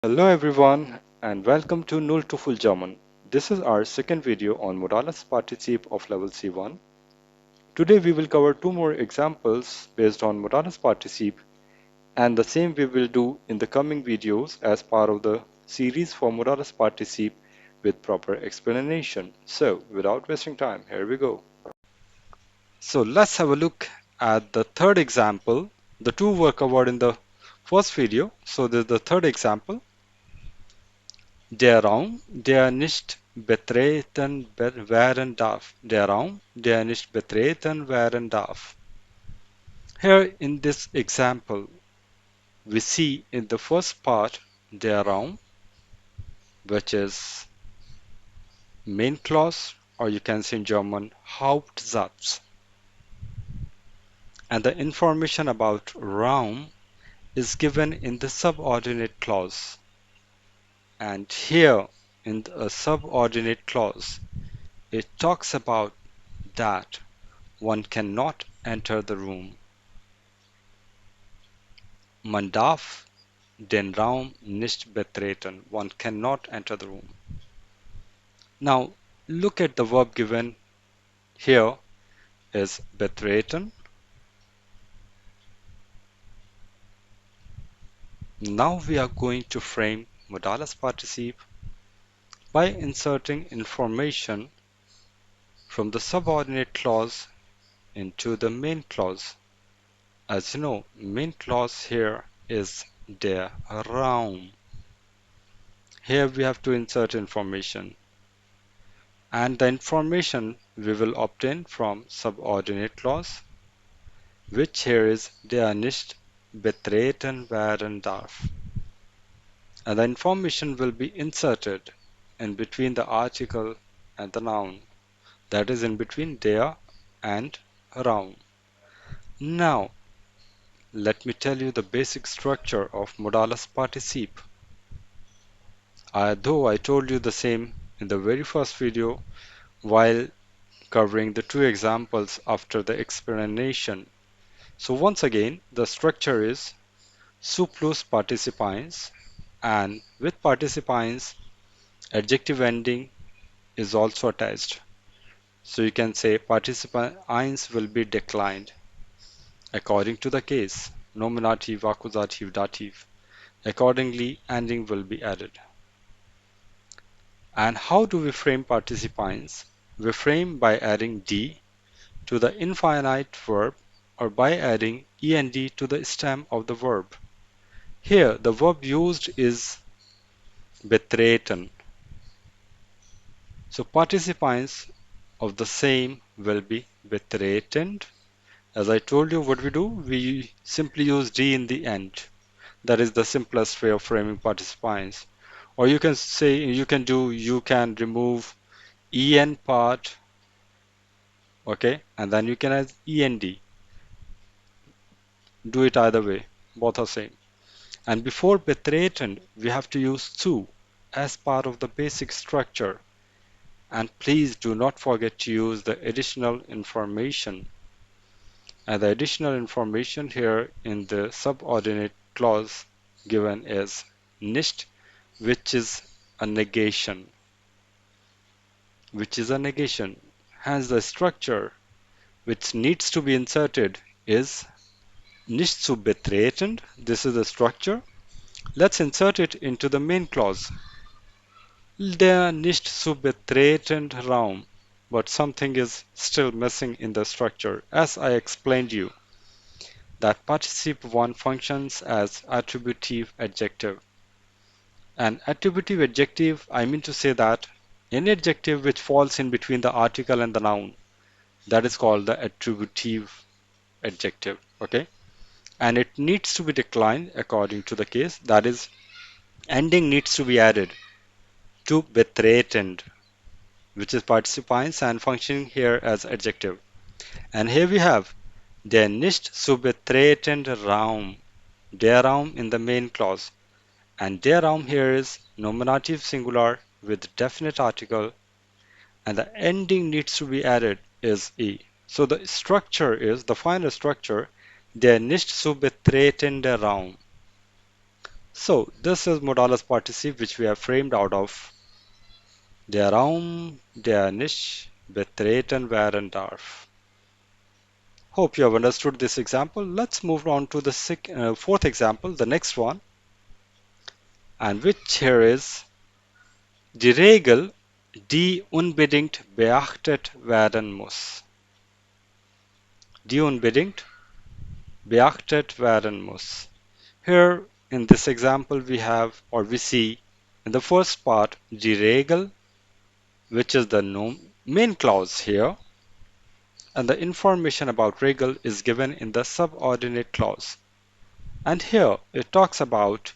Hello everyone and welcome to Null to Full German. This is our second video on Modales Partizip of level C1. Today we will cover two more examples based on Modales Partizip, and the same we will do in the coming videos as part of the series for Modales Partizip with proper explanation. So without wasting time, here we go. So let's have a look at the third example. The two were covered in the first video. So this is the third example. Der Raum, der nicht betreten werden darf. Der Raum, der nicht betreten werden darf. Here in this example, we see in the first part der Raum, which is main clause, or you can say in German Hauptsatz. And the information about Raum is given in the subordinate clause. And here in the subordinate clause, it talks about that one cannot enter the room. Man darf den Raum nicht betreten. One cannot enter the room. Now, look at the verb given here is betreten. Now we are going to frame Modales Partizip by inserting information from the subordinate clause into the main clause. As you know, main clause here is der Raum. Here we have to insert information, and the information we will obtain from subordinate clause, which here is der nicht betreten werden darf. And the information will be inserted in between the article and the noun, that is in between der and Raum. Now, let me tell you the basic structure of Modales Partizip. Though I told you the same in the very first video while covering the two examples after the explanation. So once again, the structure is su plus participants, and with participants, adjective ending is also attached. So you can say participants will be declined according to the case, nominative, accusative, dative. Accordingly, ending will be added. And how do we frame participants? We frame by adding d to the infinite verb, or by adding end to the stem of the verb. Here, the verb used is betreten. So participants of the same will be betreten. As I told you, what we do, we simply use d in the end. That is the simplest way of framing participants. Or you can say, you can remove en part, okay, and then you can add end. Do it either way, both are same. And before betreten, we have to use zu as part of the basic structure. And please do not forget to use the additional information. And the additional information here in the subordinate clause given is nicht, which is a negation. Hence the structure which needs to be inserted is nicht zu betreten. This is the structure. Let's insert it into the main clause. Der nicht zu betretende Raum. But something is still missing in the structure. As I explained you, that participle 1 functions as attributive adjective. An attributive adjective, I mean to say that any adjective which falls in between the article and the noun, that is called the attributive adjective, okay? And it needs to be declined according to the case, that is, ending needs to be added to betreten, which is participants and functioning here as adjective. And here we have der nicht zu betretende Raum, der Raum in the main clause. And der Raum here is nominative singular with definite article, and the ending needs to be added is e. So the structure is, the final structure, der nicht zu betretende Raum. So this is Modales Partizip, which we have framed out of der Raum, der nicht betreten werden darf. Hope you have understood this example. Let's move on to the fourth example, the next one, and which here is die Regel, die unbedingt beachtet werden muss. Die unbedingt beachtet werden muss. Here in this example we have or we see in the first part die Regel, which is the main clause here, and the information about Regel is given in the subordinate clause. And here it talks about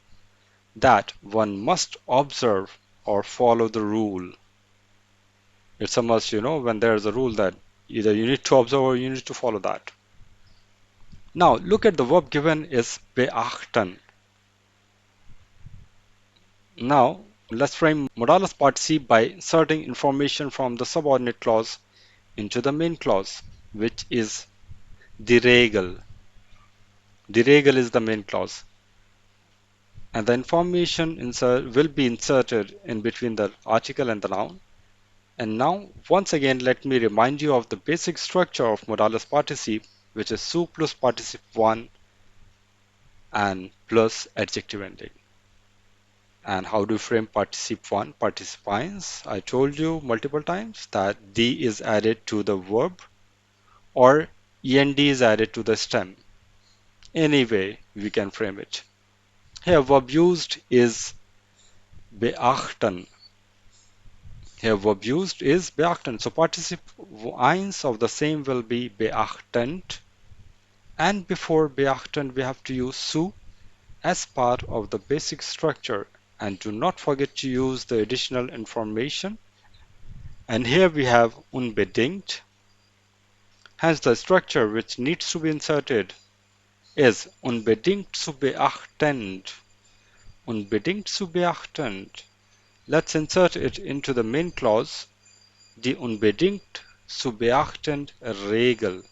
that one must observe or follow the rule. It's a must, when there's a rule that either you need to observe or you need to follow that. Now look at the verb given is beachten. Now let's frame modales participe by inserting information from the subordinate clause into the main clause, which is die Regel. Die Regel is the main clause. And the information will be inserted in between the article and the noun. And now, once again, let me remind you of the basic structure of modales participe, which is su plus participe 1 and plus adjective ending. And how do you frame participe 1? Participants, I told you multiple times that D is added to the verb or END is added to the stem. Any way we can frame it. Here verb used is beachten. Here verb used is beachten. So participe 1 of the same will be beachtend. And before beachten we have to use su as part of the basic structure. And do not forget to use the additional information. And here we have unbedingt. Hence the structure which needs to be inserted is unbedingt zu beachten. Unbedingt zu beachten. Let's insert it into the main clause, die unbedingt zu beachtende Regel.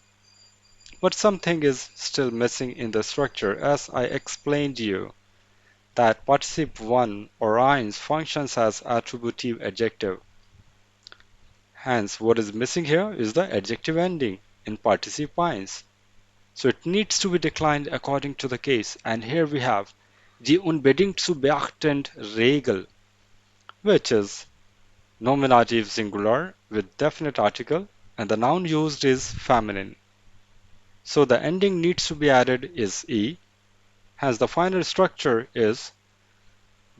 But something is still missing in the structure, as I explained to you that participe 1 or eins functions as attributive adjective. Hence, what is missing here is the adjective ending in participe 1. So it needs to be declined according to the case. And here we have die unbedingt zu beachtende Regel, which is nominative singular with definite article, and the noun used is feminine. So the ending needs to be added is e. Hence the final structure is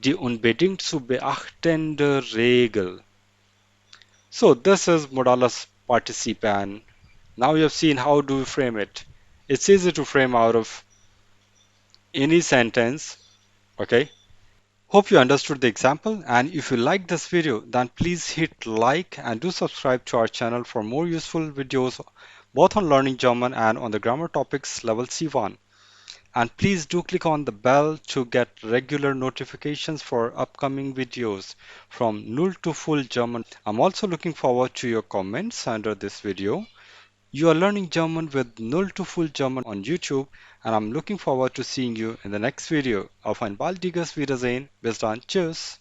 die unbedingt zu beachtende Regel. So this is modales participe, and now you have seen how do we frame it. It's easy to frame out of any sentence. Okay. Hope you understood the example, and if you like this video then please hit like and do subscribe to our channel for more useful videos both on learning German and on the grammar topics level C1. And please do click on the bell to get regular notifications for upcoming videos from Null to Full German. I'm also looking forward to your comments under this video. You are learning German with Null to Full German on YouTube, and I'm looking forward to seeing you in the next video. Auf ein baldiges Wiedersehen. Bis dann. Tschüss.